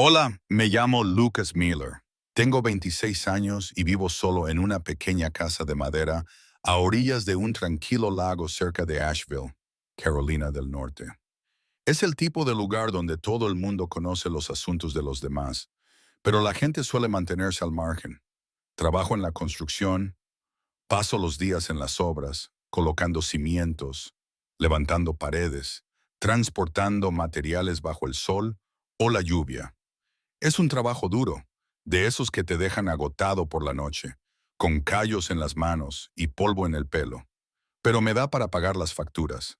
Hola, me llamo Lucas Miller. Tengo 26 años y vivo solo en una pequeña casa de madera a orillas de un tranquilo lago cerca de Asheville, Carolina del Norte. Es el tipo de lugar donde todo el mundo conoce los asuntos de los demás, pero la gente suele mantenerse al margen. Trabajo en la construcción, paso los días en las obras, colocando cimientos, levantando paredes, transportando materiales bajo el sol o la lluvia. Es un trabajo duro, de esos que te dejan agotado por la noche, con callos en las manos y polvo en el pelo, pero me da para pagar las facturas.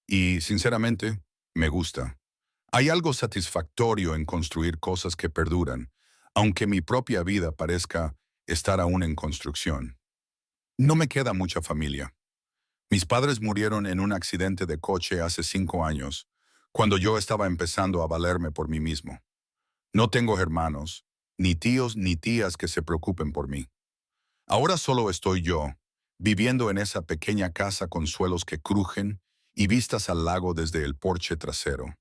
Y, sinceramente, me gusta. Hay algo satisfactorio en construir cosas que perduran, aunque mi propia vida parezca estar aún en construcción. No me queda mucha familia. Mis padres murieron en un accidente de coche hace 5 años, cuando yo estaba empezando a valerme por mí mismo. No tengo hermanos, ni tíos ni tías que se preocupen por mí. Ahora solo estoy yo, viviendo en esa pequeña casa con suelos que crujen y vistas al lago desde el porche trasero.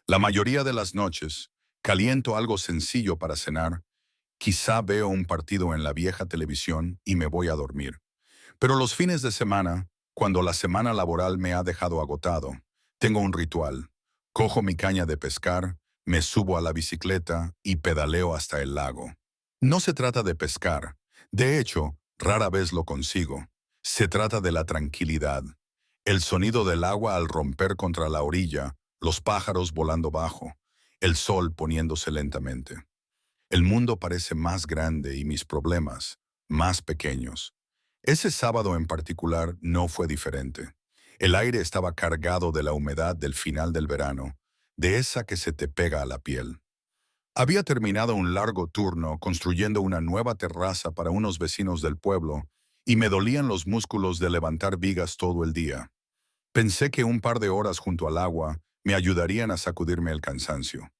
La mayoría de las noches, caliento algo sencillo para cenar, quizá veo un partido en la vieja televisión y me voy a dormir. Pero los fines de semana, cuando la semana laboral me ha dejado agotado, tengo un ritual. Cojo mi caña de pescar, me subo a la bicicleta y pedaleo hasta el lago. No se trata de pescar. De hecho, rara vez lo consigo. Se trata de la tranquilidad. El sonido del agua al romper contra la orilla, los pájaros volando bajo, el sol poniéndose lentamente. El mundo parece más grande y mis problemas más pequeños. Ese sábado en particular no fue diferente. El aire estaba cargado de la humedad del final del verano, de esa que se te pega a la piel. Había terminado un largo turno construyendo una nueva terraza para unos vecinos del pueblo y me dolían los músculos de levantar vigas todo el día. Pensé que un par de horas junto al agua me ayudarían a sacudirme el cansancio.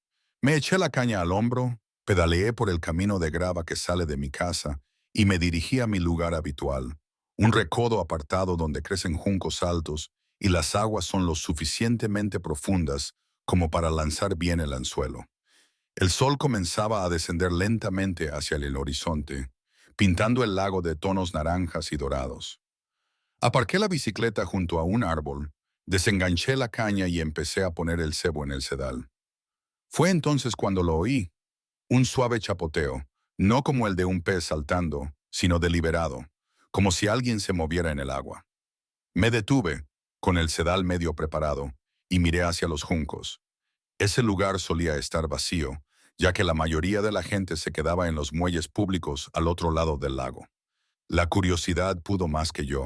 Me eché la caña al hombro, pedaleé por el camino de grava que sale de mi casa y me dirigí a mi lugar habitual, un recodo apartado donde crecen juncos altos y las aguas son lo suficientemente profundas como para lanzar bien el anzuelo. El sol comenzaba a descender lentamente hacia el horizonte, pintando el lago de tonos naranjas y dorados. Aparqué la bicicleta junto a un árbol, desenganché la caña y empecé a poner el cebo en el sedal. Fue entonces cuando lo oí, un suave chapoteo, no como el de un pez saltando, sino deliberado, como si alguien se moviera en el agua. Me detuve, con el sedal medio preparado, y miré hacia los juncos. Ese lugar solía estar vacío, ya que la mayoría de la gente se quedaba en los muelles públicos al otro lado del lago. La curiosidad pudo más que yo.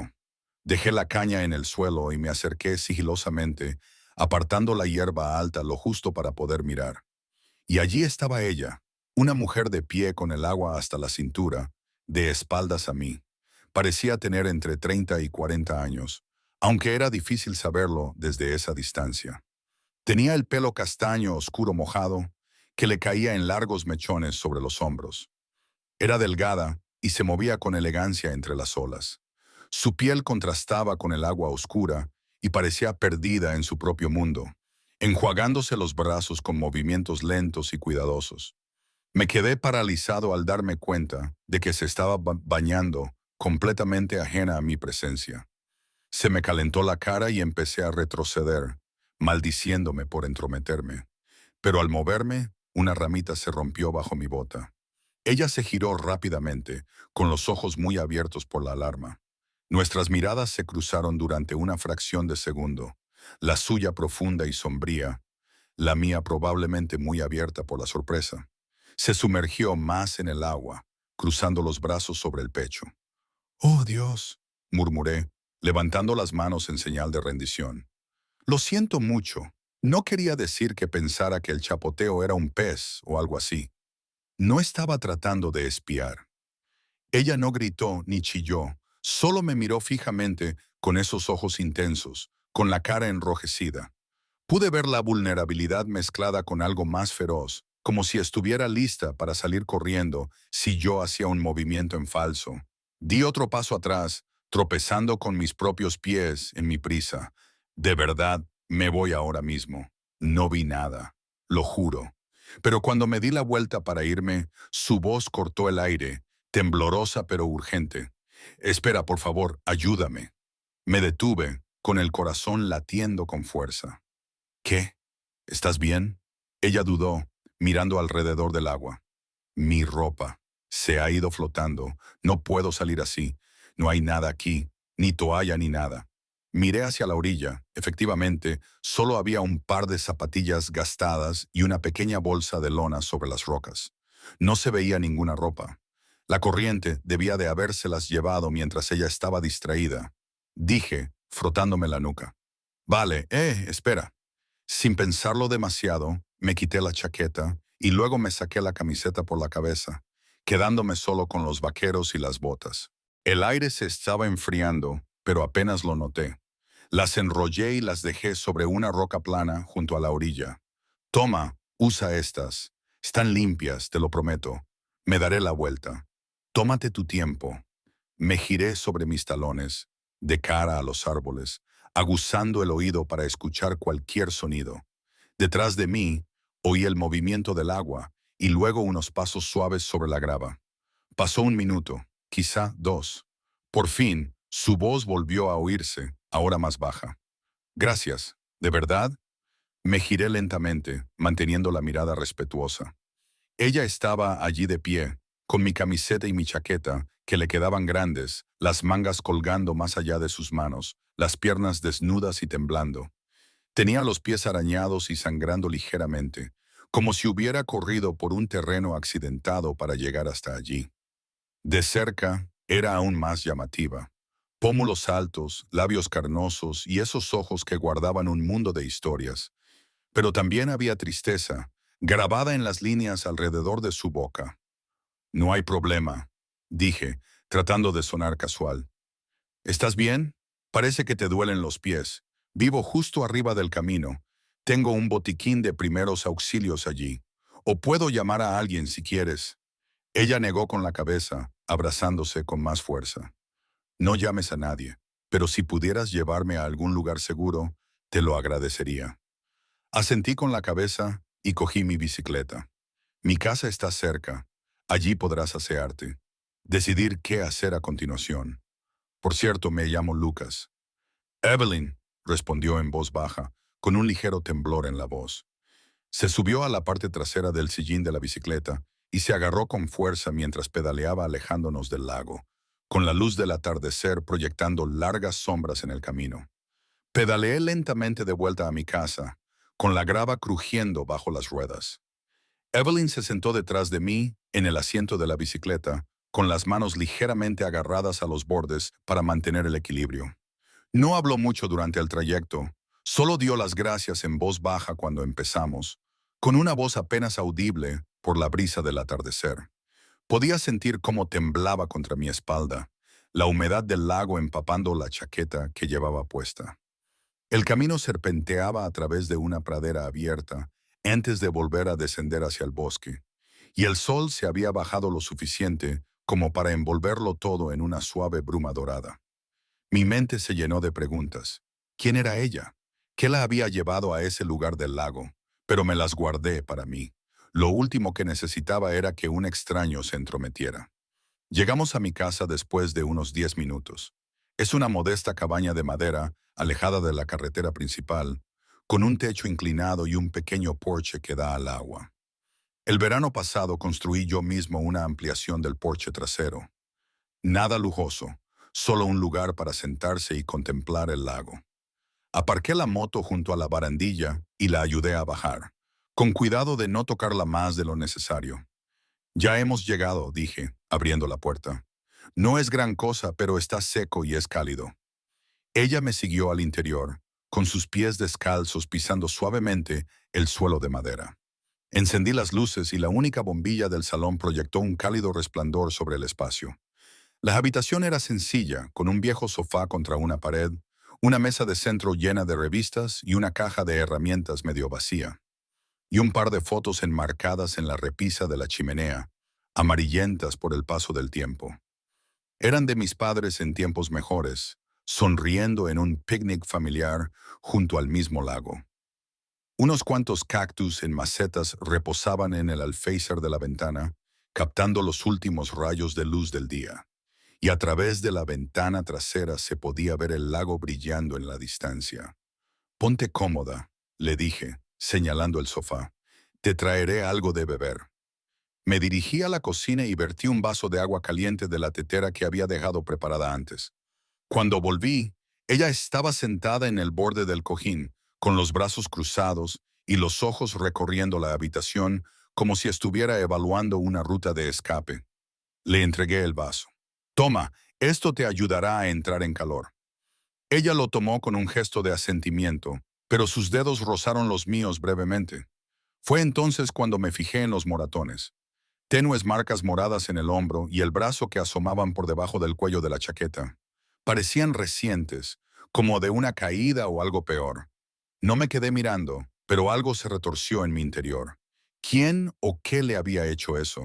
Dejé la caña en el suelo y me acerqué sigilosamente, apartando la hierba alta lo justo para poder mirar. Y allí estaba ella, una mujer de pie con el agua hasta la cintura, de espaldas a mí. Parecía tener entre 30 y 40 años, aunque era difícil saberlo desde esa distancia. Tenía el pelo castaño oscuro mojado, que le caía en largos mechones sobre los hombros. Era delgada y se movía con elegancia entre las olas. Su piel contrastaba con el agua oscura y parecía perdida en su propio mundo, enjuagándose los brazos con movimientos lentos y cuidadosos. Me quedé paralizado al darme cuenta de que se estaba bañando, completamente ajena a mi presencia. Se me calentó la cara y empecé a retroceder, maldiciéndome por entrometerme. Pero al moverme, una ramita se rompió bajo mi bota. Ella se giró rápidamente, con los ojos muy abiertos por la alarma. Nuestras miradas se cruzaron durante una fracción de segundo, la suya profunda y sombría, la mía probablemente muy abierta por la sorpresa. Se sumergió más en el agua, cruzando los brazos sobre el pecho. «Oh, Dios», murmuré, levantando las manos en señal de rendición. «Lo siento mucho. No quería decir que pensara que el chapoteo era un pez o algo así. No estaba tratando de espiar». Ella no gritó ni chilló, solo me miró fijamente con esos ojos intensos, con la cara enrojecida. Pude ver la vulnerabilidad mezclada con algo más feroz, como si estuviera lista para salir corriendo si yo hacía un movimiento en falso. Di otro paso atrás, tropezando con mis propios pies en mi prisa. «De verdad, me voy ahora mismo. No vi nada. Lo juro». Pero cuando me di la vuelta para irme, su voz cortó el aire, temblorosa pero urgente. Espera, por favor, ayúdame. Me detuve, con el corazón latiendo con fuerza. ¿Qué? ¿Estás bien? Ella dudó, mirando alrededor del agua. Mi ropa. Se ha ido flotando. No puedo salir así. No hay nada aquí, ni toalla ni nada. Miré hacia la orilla. Efectivamente, solo había un par de zapatillas gastadas y una pequeña bolsa de lona sobre las rocas. No se veía ninguna ropa. La corriente debía de habérselas llevado mientras ella estaba distraída. Dije, frotándome la nuca. Vale, espera. Sin pensarlo demasiado, me quité la chaqueta y luego me saqué la camiseta por la cabeza, quedándome solo con los vaqueros y las botas. El aire se estaba enfriando, pero apenas lo noté. Las enrollé y las dejé sobre una roca plana junto a la orilla. Toma, usa estas. Están limpias, te lo prometo. Me daré la vuelta. Tómate tu tiempo. Me giré sobre mis talones, de cara a los árboles, aguzando el oído para escuchar cualquier sonido. Detrás de mí, oí el movimiento del agua y luego unos pasos suaves sobre la grava. Pasó un minuto, quizá dos. Por fin, su voz volvió a oírse, ahora más baja. Gracias, ¿de verdad? Me giré lentamente, manteniendo la mirada respetuosa. Ella estaba allí de pie, con mi camiseta y mi chaqueta, que le quedaban grandes, las mangas colgando más allá de sus manos, las piernas desnudas y temblando. Tenía los pies arañados y sangrando ligeramente, como si hubiera corrido por un terreno accidentado para llegar hasta allí. De cerca, era aún más llamativa. Pómulos altos, labios carnosos y esos ojos que guardaban un mundo de historias. Pero también había tristeza, grabada en las líneas alrededor de su boca. No hay problema, dije, tratando de sonar casual. ¿Estás bien? Parece que te duelen los pies. Vivo justo arriba del camino. Tengo un botiquín de primeros auxilios allí. O puedo llamar a alguien si quieres. Ella negó con la cabeza, abrazándose con más fuerza. No llames a nadie, pero si pudieras llevarme a algún lugar seguro, te lo agradecería. Asentí con la cabeza y cogí mi bicicleta. Mi casa está cerca. Allí podrás asearte. Decidir qué hacer a continuación. Por cierto, me llamo Lucas. Evelyn, respondió en voz baja, con un ligero temblor en la voz. Se subió a la parte trasera del sillín de la bicicleta y se agarró con fuerza mientras pedaleaba alejándonos del lago, con la luz del atardecer proyectando largas sombras en el camino. Pedaleé lentamente de vuelta a mi casa, con la grava crujiendo bajo las ruedas. Evelyn se sentó detrás de mí, en el asiento de la bicicleta, con las manos ligeramente agarradas a los bordes para mantener el equilibrio. No habló mucho durante el trayecto, solo dio las gracias en voz baja cuando empezamos, con una voz apenas audible por la brisa del atardecer. Podía sentir cómo temblaba contra mi espalda, la humedad del lago empapando la chaqueta que llevaba puesta. El camino serpenteaba a través de una pradera abierta antes de volver a descender hacia el bosque, y el sol se había bajado lo suficiente como para envolverlo todo en una suave bruma dorada. Mi mente se llenó de preguntas. ¿Quién era ella? ¿Qué la había llevado a ese lugar del lago? Pero me las guardé para mí. Lo último que necesitaba era que un extraño se entrometiera. Llegamos a mi casa después de unos 10 minutos. Es una modesta cabaña de madera, alejada de la carretera principal, con un techo inclinado y un pequeño porche que da al agua. El verano pasado construí yo mismo una ampliación del porche trasero. Nada lujoso, solo un lugar para sentarse y contemplar el lago. Aparqué la moto junto a la barandilla y la ayudé a bajar, con cuidado de no tocarla más de lo necesario. Ya hemos llegado, dije, abriendo la puerta. No es gran cosa, pero está seco y es cálido. Ella me siguió al interior, con sus pies descalzos pisando suavemente el suelo de madera. Encendí las luces y la única bombilla del salón proyectó un cálido resplandor sobre el espacio. La habitación era sencilla, con un viejo sofá contra una pared, una mesa de centro llena de revistas y una caja de herramientas medio vacía, y un par de fotos enmarcadas en la repisa de la chimenea, amarillentas por el paso del tiempo. Eran de mis padres en tiempos mejores, sonriendo en un picnic familiar junto al mismo lago. Unos cuantos cactus en macetas reposaban en el alféizar de la ventana, captando los últimos rayos de luz del día. Y a través de la ventana trasera se podía ver el lago brillando en la distancia. «Ponte cómoda», le dije, señalando el sofá. «Te traeré algo de beber». Me dirigí a la cocina y vertí un vaso de agua caliente de la tetera que había dejado preparada antes. Cuando volví, ella estaba sentada en el borde del cojín, con los brazos cruzados y los ojos recorriendo la habitación como si estuviera evaluando una ruta de escape. Le entregué el vaso. «Toma, esto te ayudará a entrar en calor». Ella lo tomó con un gesto de asentimiento, pero sus dedos rozaron los míos brevemente. Fue entonces cuando me fijé en los moratones. Tenues marcas moradas en el hombro y el brazo que asomaban por debajo del cuello de la chaqueta. Parecían recientes, como de una caída o algo peor. No me quedé mirando, pero algo se retorció en mi interior. ¿Quién o qué le había hecho eso?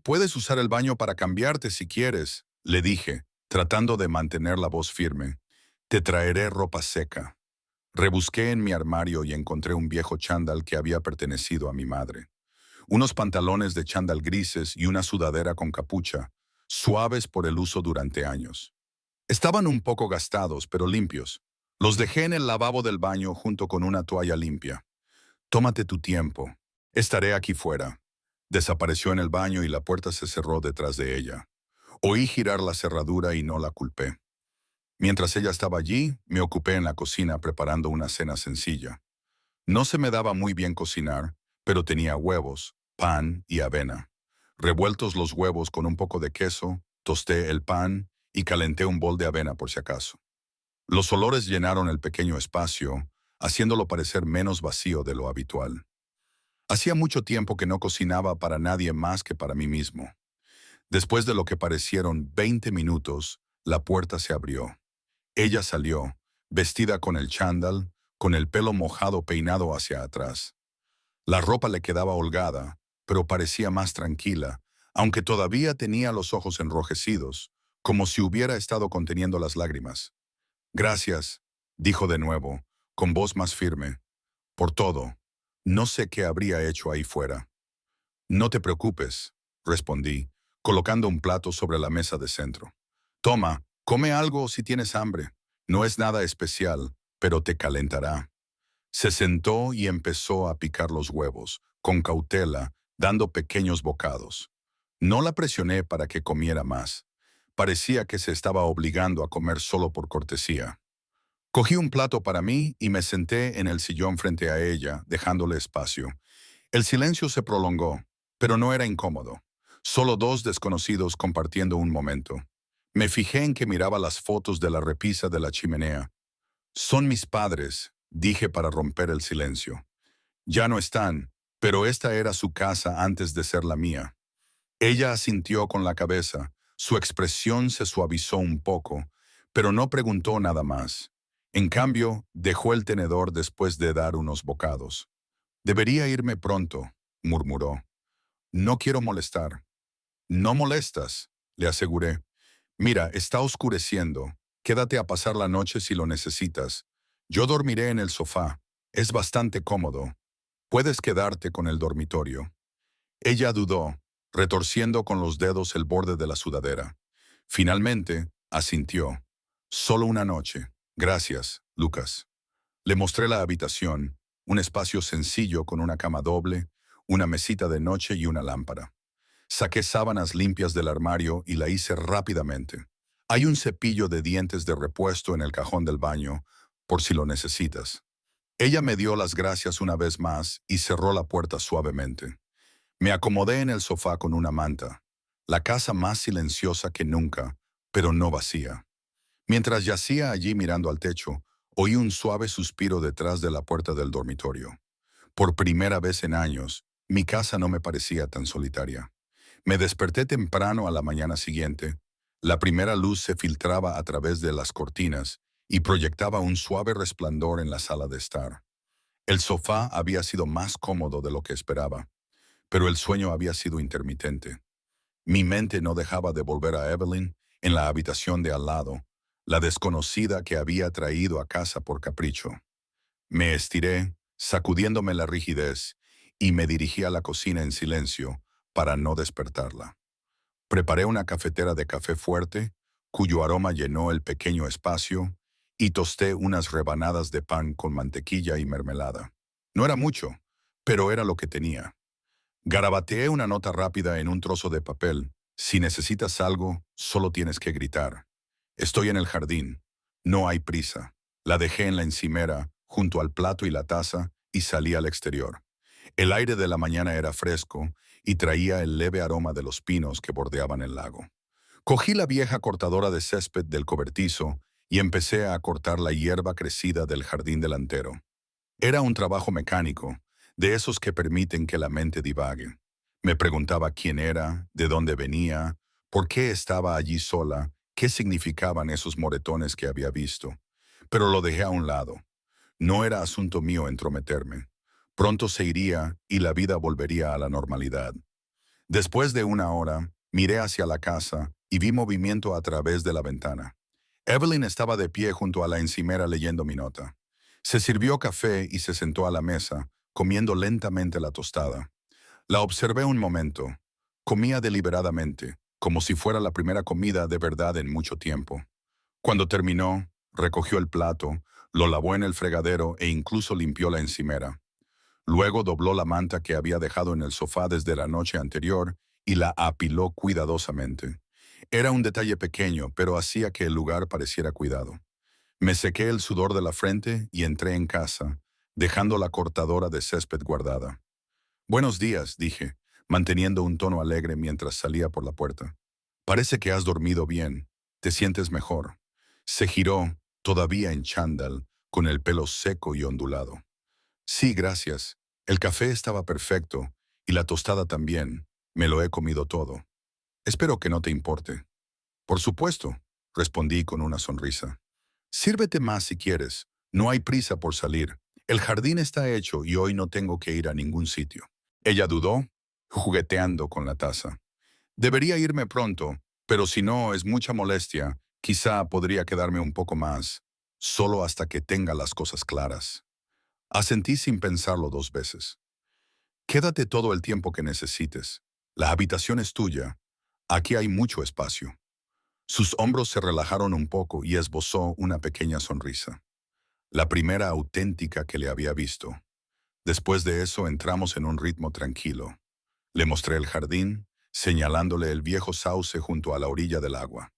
Puedes usar el baño para cambiarte si quieres», le dije, tratando de mantener la voz firme. «Te traeré ropa seca». Rebusqué en mi armario y encontré un viejo chándal que había pertenecido a mi madre. Unos pantalones de chándal grises y una sudadera con capucha, suaves por el uso durante años. Estaban un poco gastados, pero limpios. Los dejé en el lavabo del baño junto con una toalla limpia. «Tómate tu tiempo. Estaré aquí fuera». Desapareció en el baño y la puerta se cerró detrás de ella. Oí girar la cerradura y no la culpé. Mientras ella estaba allí, me ocupé en la cocina preparando una cena sencilla. No se me daba muy bien cocinar, pero tenía huevos, pan y avena. Revueltos los huevos con un poco de queso, tosté el pan y calenté un bol de avena por si acaso. Los olores llenaron el pequeño espacio, haciéndolo parecer menos vacío de lo habitual. Hacía mucho tiempo que no cocinaba para nadie más que para mí mismo. Después de lo que parecieron 20 minutos, la puerta se abrió. Ella salió, vestida con el chándal, con el pelo mojado peinado hacia atrás. La ropa le quedaba holgada, pero parecía más tranquila, aunque todavía tenía los ojos enrojecidos, como si hubiera estado conteniendo las lágrimas. «Gracias», dijo de nuevo, con voz más firme, «por todo. No sé qué habría hecho ahí fuera». «No te preocupes», respondí, colocando un plato sobre la mesa de centro. «Toma, come algo si tienes hambre. No es nada especial, pero te calentará». Se sentó y empezó a picar los huevos, con cautela, dando pequeños bocados. No la presioné para que comiera más. Parecía que se estaba obligando a comer solo por cortesía. Cogí un plato para mí y me senté en el sillón frente a ella, dejándole espacio. El silencio se prolongó, pero no era incómodo. Solo dos desconocidos compartiendo un momento. Me fijé en que miraba las fotos de la repisa de la chimenea. «Son mis padres», dije para romper el silencio. «Ya no están, pero esta era su casa antes de ser la mía». Ella asintió con la cabeza. Su expresión se suavizó un poco, pero no preguntó nada más. En cambio, dejó el tenedor después de dar unos bocados. «Debería irme pronto», murmuró. «No quiero molestar». «No molestas», le aseguré. «Mira, está oscureciendo. Quédate a pasar la noche si lo necesitas. Yo dormiré en el sofá. Es bastante cómodo. Puedes quedarte con el dormitorio». Ella dudó, retorciendo con los dedos el borde de la sudadera. Finalmente, asintió. «Solo una noche. Gracias, Lucas». Le mostré la habitación, un espacio sencillo con una cama doble, una mesita de noche y una lámpara. Saqué sábanas limpias del armario y la hice rápidamente. «Hay un cepillo de dientes de repuesto en el cajón del baño, por si lo necesitas». Ella me dio las gracias una vez más y cerró la puerta suavemente. Me acomodé en el sofá con una manta. La casa más silenciosa que nunca, pero no vacía. Mientras yacía allí mirando al techo, oí un suave suspiro detrás de la puerta del dormitorio. Por primera vez en años, mi casa no me parecía tan solitaria. Me desperté temprano a la mañana siguiente. La primera luz se filtraba a través de las cortinas y proyectaba un suave resplandor en la sala de estar. El sofá había sido más cómodo de lo que esperaba, pero el sueño había sido intermitente. Mi mente no dejaba de volver a Evelyn en la habitación de al lado, la desconocida que había traído a casa por capricho. Me estiré, sacudiéndome la rigidez, y me dirigí a la cocina en silencio para no despertarla. Preparé una cafetera de café fuerte, cuyo aroma llenó el pequeño espacio, y tosté unas rebanadas de pan con mantequilla y mermelada. No era mucho, pero era lo que tenía. Garabateé una nota rápida en un trozo de papel. Si necesitas algo, solo tienes que gritar. Estoy en el jardín. No hay prisa. La dejé en la encimera, junto al plato y la taza, y salí al exterior. El aire de la mañana era fresco y traía el leve aroma de los pinos que bordeaban el lago. Cogí la vieja cortadora de césped del cobertizo y empecé a cortar la hierba crecida del jardín delantero. Era un trabajo mecánico, de esos que permiten que la mente divague. Me preguntaba quién era, de dónde venía, por qué estaba allí sola, qué significaban esos moretones que había visto. Pero lo dejé a un lado. No era asunto mío entrometerme. Pronto se iría y la vida volvería a la normalidad. Después de una hora, miré hacia la casa y vi movimiento a través de la ventana. Evelyn estaba de pie junto a la encimera leyendo mi nota. Se sirvió café y se sentó a la mesa, comiendo lentamente la tostada. La observé un momento. Comía deliberadamente, como si fuera la primera comida de verdad en mucho tiempo. Cuando terminó, recogió el plato, lo lavó en el fregadero e incluso limpió la encimera. Luego dobló la manta que había dejado en el sofá desde la noche anterior y la apiló cuidadosamente. Era un detalle pequeño, pero hacía que el lugar pareciera cuidado. Me sequé el sudor de la frente y entré en casa, dejando la cortadora de césped guardada. Buenos días, dije, manteniendo un tono alegre mientras salía por la puerta. Parece que has dormido bien. ¿Te sientes mejor? Se giró, todavía en chándal, con el pelo seco y ondulado. Sí, gracias. El café estaba perfecto, y la tostada también. Me lo he comido todo. Espero que no te importe. Por supuesto, respondí con una sonrisa. Sírvete más si quieres. No hay prisa por salir. El jardín está hecho y hoy no tengo que ir a ningún sitio. Ella dudó, jugueteando con la taza. Debería irme pronto, pero si no es mucha molestia, quizá podría quedarme un poco más, solo hasta que tenga las cosas claras. Asentí sin pensarlo 2 veces. Quédate todo el tiempo que necesites. La habitación es tuya. Aquí hay mucho espacio. Sus hombros se relajaron un poco y esbozó una pequeña sonrisa. La primera auténtica que le había visto. Después de eso entramos en un ritmo tranquilo. Le mostré el jardín, señalándole el viejo sauce junto a la orilla del agua.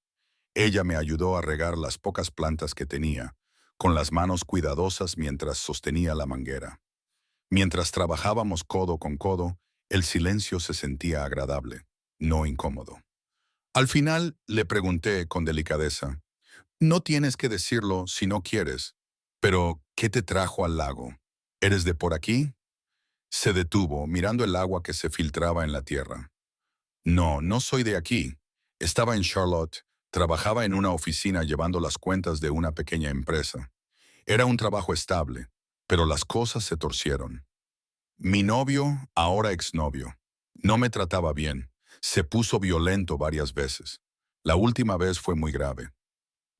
Ella me ayudó a regar las pocas plantas que tenía, con las manos cuidadosas mientras sostenía la manguera. Mientras trabajábamos codo con codo, el silencio se sentía agradable, no incómodo. Al final le pregunté con delicadeza, no tienes que decirlo si no quieres, pero ¿qué te trajo al lago? ¿Eres de por aquí? Se detuvo, mirando el agua que se filtraba en la tierra. No, no soy de aquí. Estaba en Charlotte, trabajaba en una oficina llevando las cuentas de una pequeña empresa. Era un trabajo estable, pero las cosas se torcieron. Mi novio, ahora exnovio, no me trataba bien. Se puso violento varias veces. La última vez fue muy grave.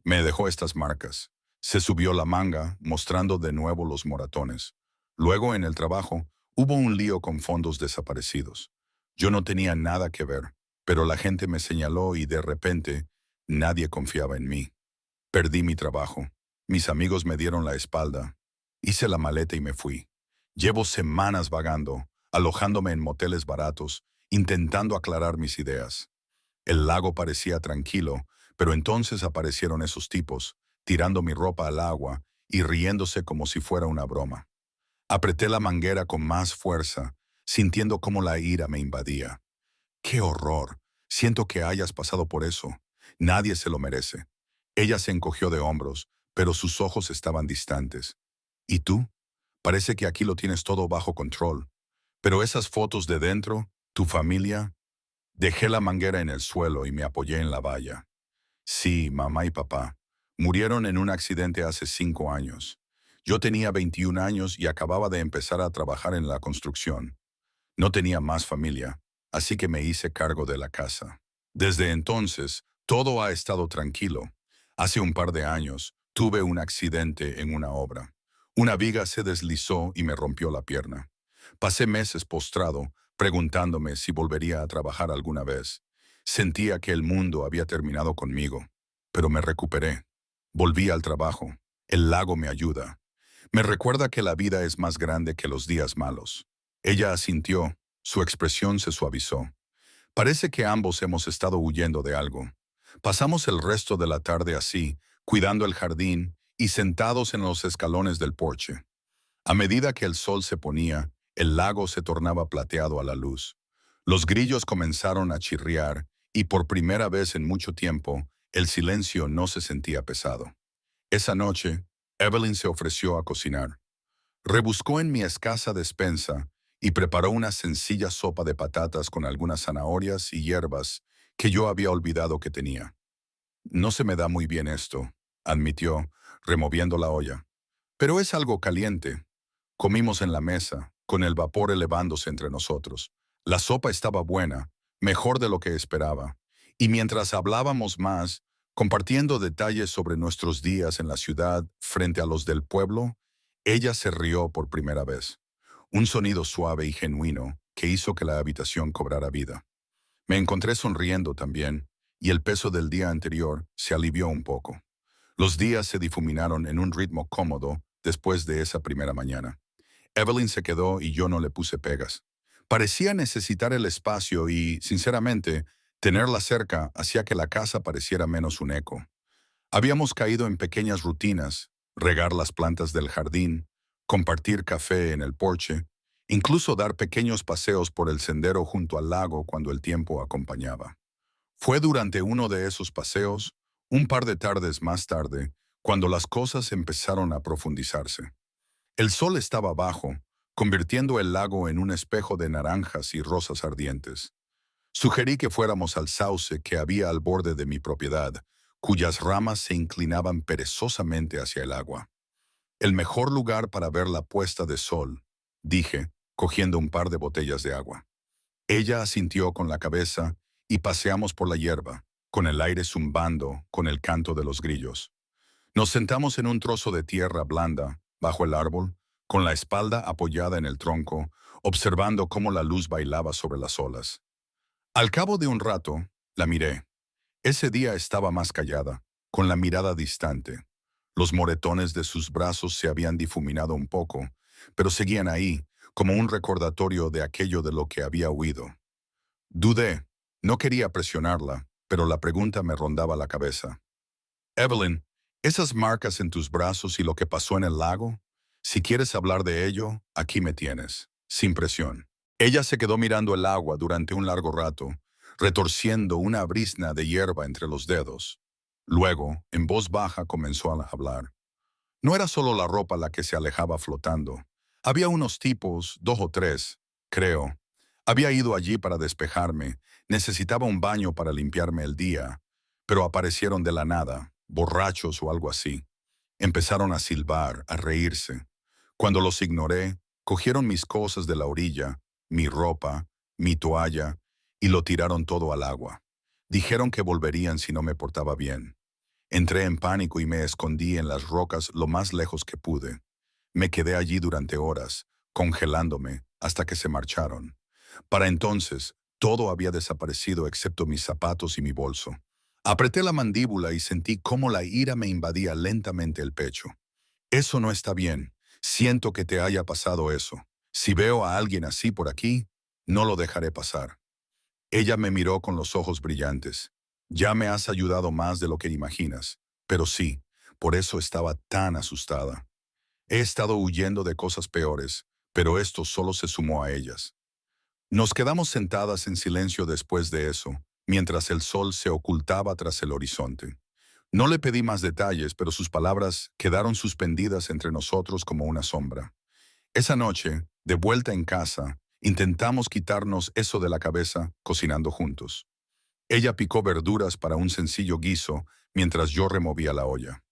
Me dejó estas marcas. Se subió la manga, mostrando de nuevo los moratones. Luego, en el trabajo, hubo un lío con fondos desaparecidos. Yo no tenía nada que ver, pero la gente me señaló y de repente, nadie confiaba en mí. Perdí mi trabajo. Mis amigos me dieron la espalda. Hice la maleta y me fui. Llevo semanas vagando, alojándome en moteles baratos, intentando aclarar mis ideas. El lago parecía tranquilo, pero entonces aparecieron esos tipos, tirando mi ropa al agua y riéndose como si fuera una broma. Apreté la manguera con más fuerza, sintiendo cómo la ira me invadía. ¡Qué horror! Siento que hayas pasado por eso. Nadie se lo merece. Ella se encogió de hombros, pero sus ojos estaban distantes. ¿Y tú? Parece que aquí lo tienes todo bajo control. Pero esas fotos de dentro, tu familia... Dejé la manguera en el suelo y me apoyé en la valla. Sí, mamá y papá. Murieron en un accidente hace 5 años. Yo tenía 21 años y acababa de empezar a trabajar en la construcción. No tenía más familia, así que me hice cargo de la casa. Desde entonces, todo ha estado tranquilo. Hace un par de años, tuve un accidente en una obra. Una viga se deslizó y me rompió la pierna. Pasé meses postrado, preguntándome si volvería a trabajar alguna vez. Sentía que el mundo había terminado conmigo, pero me recuperé. Volví al trabajo. El lago me ayuda. Me recuerda que la vida es más grande que los días malos. Ella asintió. Su expresión se suavizó. Parece que ambos hemos estado huyendo de algo. Pasamos el resto de la tarde así, cuidando el jardín y sentados en los escalones del porche. A medida que el sol se ponía, el lago se tornaba plateado a la luz. Los grillos comenzaron a chirriar y por primera vez en mucho tiempo, el silencio no se sentía pesado. Esa noche, Evelyn se ofreció a cocinar. Rebuscó en mi escasa despensa y preparó una sencilla sopa de patatas con algunas zanahorias y hierbas que yo había olvidado que tenía. No se me da muy bien esto, admitió, removiendo la olla. Pero es algo caliente. Comimos en la mesa, con el vapor elevándose entre nosotros. La sopa estaba buena, mejor de lo que esperaba. Y mientras hablábamos más, compartiendo detalles sobre nuestros días en la ciudad frente a los del pueblo, ella se rió por primera vez. Un sonido suave y genuino que hizo que la habitación cobrara vida. Me encontré sonriendo también, y el peso del día anterior se alivió un poco. Los días se difuminaron en un ritmo cómodo después de esa primera mañana. Evelyn se quedó y yo no le puse pegas. Parecía necesitar el espacio y, sinceramente, tenerla cerca hacía que la casa pareciera menos un eco. Habíamos caído en pequeñas rutinas, regar las plantas del jardín, compartir café en el porche, incluso dar pequeños paseos por el sendero junto al lago cuando el tiempo acompañaba. Fue durante uno de esos paseos, un par de tardes más tarde, cuando las cosas empezaron a profundizarse. El sol estaba bajo, convirtiendo el lago en un espejo de naranjas y rosas ardientes. Sugerí que fuéramos al sauce que había al borde de mi propiedad, cuyas ramas se inclinaban perezosamente hacia el agua. El mejor lugar para ver la puesta de sol, dije, cogiendo un par de botellas de agua. Ella asintió con la cabeza y paseamos por la hierba, con el aire zumbando, con el canto de los grillos. Nos sentamos en un trozo de tierra blanda, bajo el árbol, con la espalda apoyada en el tronco, observando cómo la luz bailaba sobre las olas. Al cabo de un rato, la miré. Ese día estaba más callada, con la mirada distante. Los moretones de sus brazos se habían difuminado un poco, pero seguían ahí, como un recordatorio de aquello de lo que había huido. Dudé. No quería presionarla, pero la pregunta me rondaba la cabeza. Evelyn, esas marcas en tus brazos y lo que pasó en el lago, si quieres hablar de ello, aquí me tienes, sin presión. Ella se quedó mirando el agua durante un largo rato, retorciendo una brizna de hierba entre los dedos. Luego, en voz baja, comenzó a hablar. No era solo la ropa la que se alejaba flotando. Había unos tipos, dos o tres, creo. Había ido allí para despejarme, necesitaba un baño para limpiarme el día, pero aparecieron de la nada, borrachos o algo así. Empezaron a silbar, a reírse. Cuando los ignoré, cogieron mis cosas de la orilla, mi ropa, mi toalla, y lo tiraron todo al agua. Dijeron que volverían si no me portaba bien. Entré en pánico y me escondí en las rocas lo más lejos que pude. Me quedé allí durante horas, congelándome, hasta que se marcharon. Para entonces, todo había desaparecido excepto mis zapatos y mi bolso. Apreté la mandíbula y sentí cómo la ira me invadía lentamente el pecho. Eso no está bien. Siento que te haya pasado eso. Si veo a alguien así por aquí, no lo dejaré pasar. Ella me miró con los ojos brillantes. Ya me has ayudado más de lo que imaginas. Pero sí, por eso estaba tan asustada. He estado huyendo de cosas peores, pero esto solo se sumó a ellas. Nos quedamos sentadas en silencio después de eso, mientras el sol se ocultaba tras el horizonte. No le pedí más detalles, pero sus palabras quedaron suspendidas entre nosotros como una sombra. Esa noche, de vuelta en casa, intentamos quitarnos eso de la cabeza cocinando juntos. Ella picó verduras para un sencillo guiso mientras yo removía la olla.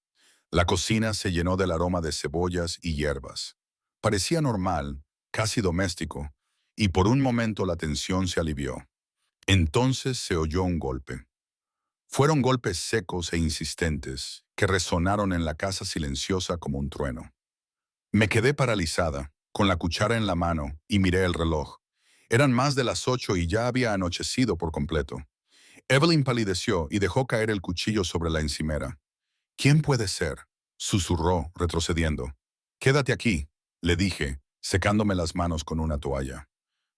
La cocina se llenó del aroma de cebollas y hierbas. Parecía normal, casi doméstico, y por un momento la tensión se alivió. Entonces se oyó un golpe. Fueron golpes secos e insistentes que resonaron en la casa silenciosa como un trueno. Me quedé paralizada, con la cuchara en la mano, y miré el reloj. Eran más de las 8 y ya había anochecido por completo. Evelyn palideció y dejó caer el cuchillo sobre la encimera. ¿Quién puede ser? Susurró, retrocediendo. Quédate aquí, le dije, secándome las manos con una toalla.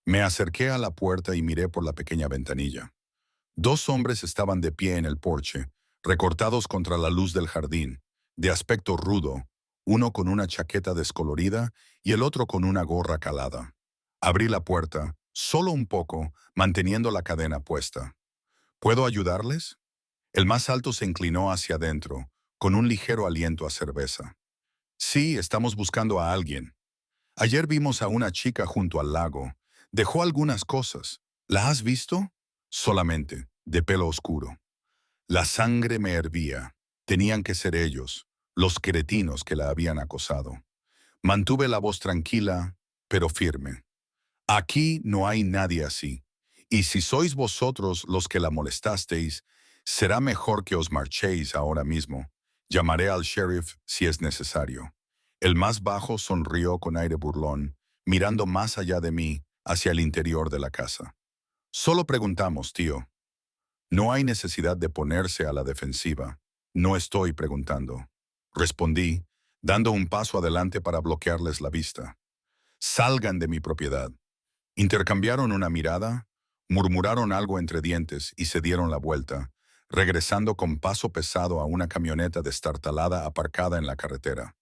Me acerqué a la puerta y miré por la pequeña ventanilla. Dos hombres estaban de pie en el porche, recortados contra la luz del jardín, de aspecto rudo, uno con una chaqueta descolorida y el otro con una gorra calada. Abrí la puerta, solo un poco, manteniendo la cadena puesta. ¿Puedo ayudarles? El más alto se inclinó hacia adentro, con un ligero aliento a cerveza. Sí, estamos buscando a alguien. Ayer vimos a una chica junto al lago. Dejó algunas cosas. ¿La has visto? Solamente, de pelo oscuro. La sangre me hervía. Tenían que ser ellos, los cretinos que la habían acosado. Mantuve la voz tranquila, pero firme. Aquí no hay nadie así. Y si sois vosotros los que la molestasteis, será mejor que os marchéis ahora mismo. Llamaré al sheriff si es necesario. El más bajo sonrió con aire burlón, mirando más allá de mí, hacia el interior de la casa. Solo preguntamos, tío. No hay necesidad de ponerse a la defensiva. No estoy preguntando. Respondí, dando un paso adelante para bloquearles la vista. Salgan de mi propiedad. Intercambiaron una mirada, murmuraron algo entre dientes y se dieron la vuelta, regresando con paso pesado a una camioneta destartalada aparcada en la carretera.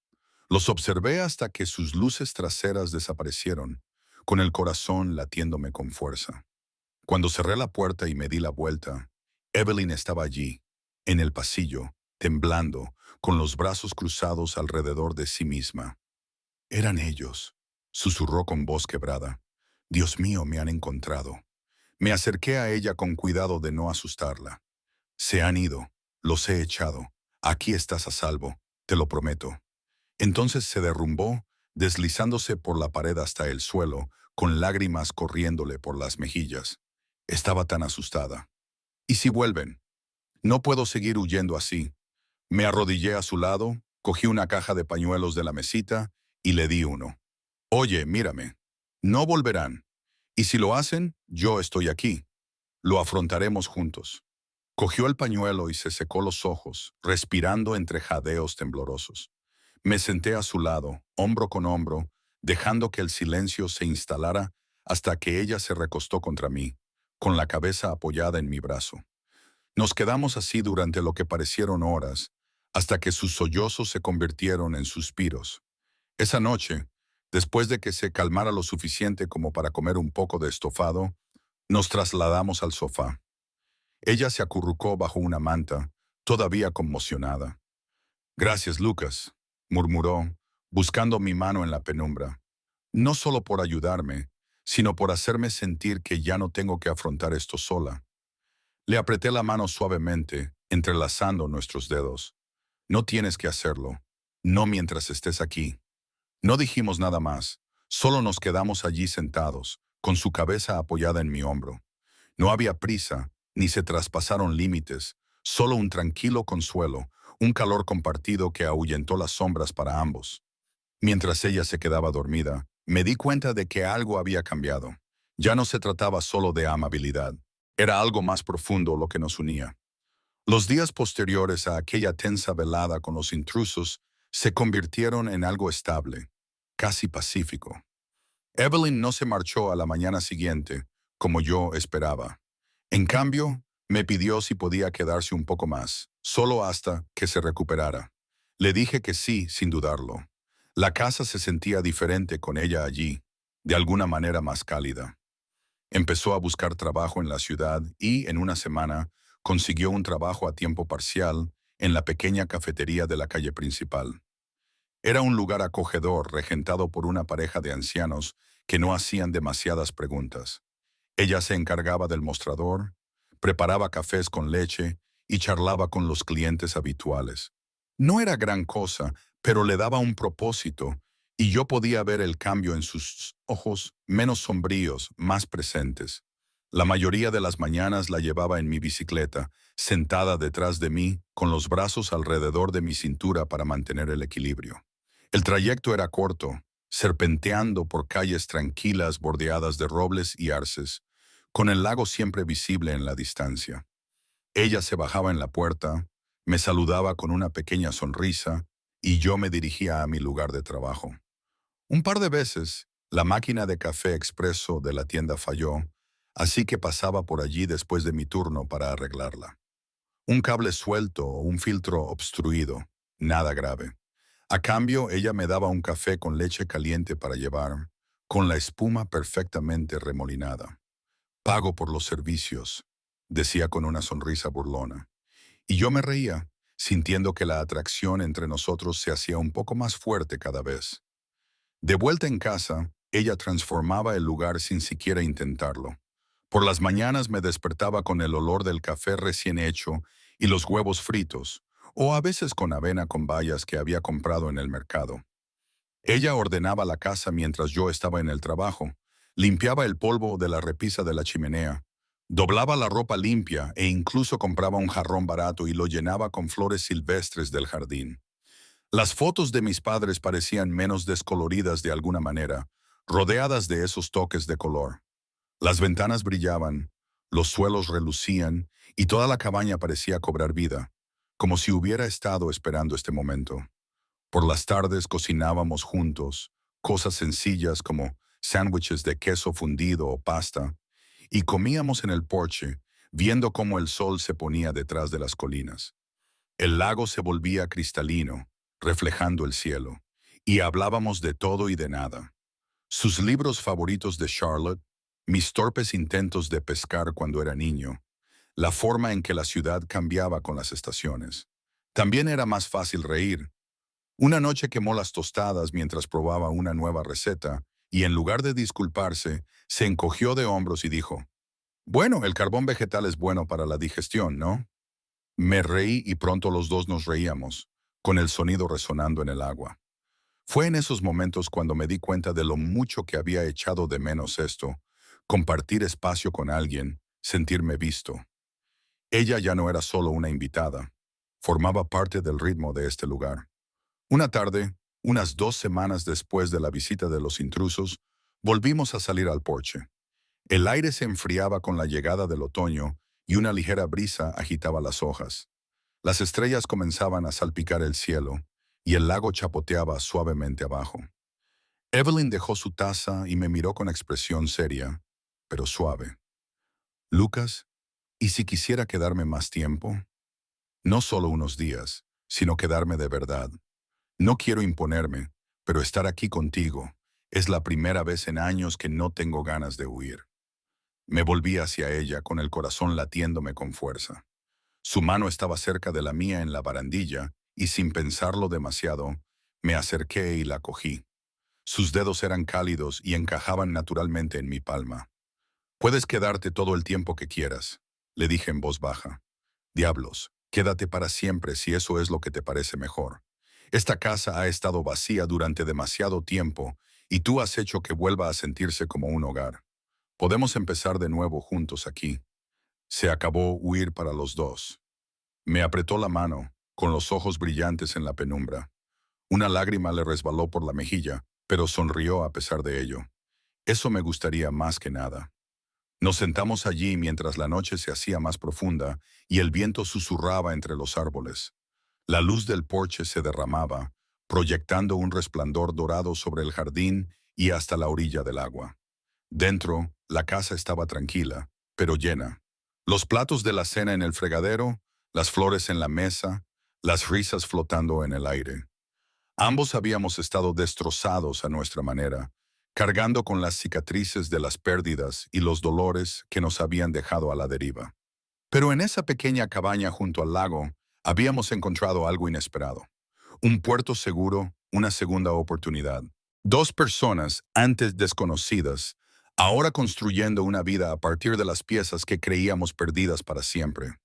Los observé hasta que sus luces traseras desaparecieron, con el corazón latiéndome con fuerza. Cuando cerré la puerta y me di la vuelta, Evelyn estaba allí, en el pasillo, temblando, con los brazos cruzados alrededor de sí misma. Eran ellos, susurró con voz quebrada. Dios mío, me han encontrado. Me acerqué a ella con cuidado de no asustarla. Se han ido, los he echado. Aquí estás a salvo, te lo prometo. Entonces se derrumbó, deslizándose por la pared hasta el suelo, con lágrimas corriéndole por las mejillas. Estaba tan asustada. ¿Y si vuelven? No puedo seguir huyendo así. Me arrodillé a su lado, cogí una caja de pañuelos de la mesita y le di uno. Oye, mírame. No volverán. Y si lo hacen, yo estoy aquí. Lo afrontaremos juntos. Cogió el pañuelo y se secó los ojos, respirando entre jadeos temblorosos. Me senté a su lado, hombro con hombro, dejando que el silencio se instalara hasta que ella se recostó contra mí, con la cabeza apoyada en mi brazo. Nos quedamos así durante lo que parecieron horas, hasta que sus sollozos se convirtieron en suspiros. Esa noche, después de que se calmara lo suficiente como para comer un poco de estofado, nos trasladamos al sofá. Ella se acurrucó bajo una manta, todavía conmocionada. Gracias, Lucas, murmuró, buscando mi mano en la penumbra. No solo por ayudarme, sino por hacerme sentir que ya no tengo que afrontar esto sola. Le apreté la mano suavemente, entrelazando nuestros dedos. No tienes que hacerlo. No mientras estés aquí. No dijimos nada más, solo nos quedamos allí sentados, con su cabeza apoyada en mi hombro. No había prisa, ni se traspasaron límites, solo un tranquilo consuelo, un calor compartido que ahuyentó las sombras para ambos. Mientras ella se quedaba dormida, me di cuenta de que algo había cambiado. Ya no se trataba solo de amabilidad, era algo más profundo lo que nos unía. Los días posteriores a aquella tensa velada con los intrusos se convirtieron en algo estable, casi pacífico. Evelyn no se marchó a la mañana siguiente, como yo esperaba. En cambio, me pidió si podía quedarse un poco más, solo hasta que se recuperara. Le dije que sí, sin dudarlo. La casa se sentía diferente con ella allí, de alguna manera más cálida. Empezó a buscar trabajo en la ciudad y, en una semana, consiguió un trabajo a tiempo parcial en la pequeña cafetería de la calle principal. Era un lugar acogedor regentado por una pareja de ancianos que no hacían demasiadas preguntas. Ella se encargaba del mostrador, preparaba cafés con leche y charlaba con los clientes habituales. No era gran cosa, pero le daba un propósito, y yo podía ver el cambio en sus ojos menos sombríos, más presentes. La mayoría de las mañanas la llevaba en mi bicicleta, sentada detrás de mí, con los brazos alrededor de mi cintura para mantener el equilibrio. El trayecto era corto, serpenteando por calles tranquilas bordeadas de robles y arces, con el lago siempre visible en la distancia. Ella se bajaba en la puerta, me saludaba con una pequeña sonrisa y yo me dirigía a mi lugar de trabajo. Un par de veces, la máquina de café expreso de la tienda falló, así que pasaba por allí después de mi turno para arreglarla. Un cable suelto o un filtro obstruido, nada grave. A cambio, ella me daba un café con leche caliente para llevar, con la espuma perfectamente remolinada. Pago por los servicios, decía con una sonrisa burlona. Y yo me reía, sintiendo que la atracción entre nosotros se hacía un poco más fuerte cada vez. De vuelta en casa, ella transformaba el lugar sin siquiera intentarlo. Por las mañanas me despertaba con el olor del café recién hecho y los huevos fritos, o a veces con avena con bayas que había comprado en el mercado. Ella ordenaba la casa mientras yo estaba en el trabajo, limpiaba el polvo de la repisa de la chimenea, doblaba la ropa limpia e incluso compraba un jarrón barato y lo llenaba con flores silvestres del jardín. Las fotos de mis padres parecían menos descoloridas de alguna manera, rodeadas de esos toques de color. Las ventanas brillaban, los suelos relucían y toda la cabaña parecía cobrar vida, como si hubiera estado esperando este momento. Por las tardes cocinábamos juntos, cosas sencillas como sándwiches de queso fundido o pasta, y comíamos en el porche, viendo cómo el sol se ponía detrás de las colinas. El lago se volvía cristalino, reflejando el cielo, y hablábamos de todo y de nada. Sus libros favoritos de Charlotte, mis torpes intentos de pescar cuando era niño, la forma en que la ciudad cambiaba con las estaciones. También era más fácil reír. Una noche quemó las tostadas mientras probaba una nueva receta, y en lugar de disculparse, se encogió de hombros y dijo, «Bueno, el carbón vegetal es bueno para la digestión, ¿no?» Me reí y pronto los dos nos reíamos, con el sonido resonando en el agua. Fue en esos momentos cuando me di cuenta de lo mucho que había echado de menos esto, compartir espacio con alguien, sentirme visto. Ella ya no era solo una invitada, formaba parte del ritmo de este lugar. Una tarde, unas 2 semanas después de la visita de los intrusos, volvimos a salir al porche. El aire se enfriaba con la llegada del otoño y una ligera brisa agitaba las hojas. Las estrellas comenzaban a salpicar el cielo y el lago chapoteaba suavemente abajo. Evelyn dejó su taza y me miró con expresión seria, pero suave. Lucas, ¿y si quisiera quedarme más tiempo? No solo unos días, sino quedarme de verdad. No quiero imponerme, pero estar aquí contigo es la primera vez en años que no tengo ganas de huir. Me volví hacia ella con el corazón latiéndome con fuerza. Su mano estaba cerca de la mía en la barandilla y sin pensarlo demasiado, me acerqué y la cogí. Sus dedos eran cálidos y encajaban naturalmente en mi palma. «Puedes quedarte todo el tiempo que quieras», le dije en voz baja. «Diablos, quédate para siempre si eso es lo que te parece mejor. Esta casa ha estado vacía durante demasiado tiempo y tú has hecho que vuelva a sentirse como un hogar. Podemos empezar de nuevo juntos aquí». Se acabó huir para los dos. Me apretó la mano, con los ojos brillantes en la penumbra. Una lágrima le resbaló por la mejilla, pero sonrió a pesar de ello. Eso me gustaría más que nada. Nos sentamos allí mientras la noche se hacía más profunda y el viento susurraba entre los árboles. La luz del porche se derramaba, proyectando un resplandor dorado sobre el jardín y hasta la orilla del agua. Dentro, la casa estaba tranquila, pero llena. Los platos de la cena en el fregadero, las flores en la mesa, las risas flotando en el aire. Ambos habíamos estado destrozados a nuestra manera, cargando con las cicatrices de las pérdidas y los dolores que nos habían dejado a la deriva. Pero en esa pequeña cabaña junto al lago, habíamos encontrado algo inesperado. Un puerto seguro, una segunda oportunidad. Dos personas, antes desconocidas, ahora construyendo una vida a partir de las piezas que creíamos perdidas para siempre.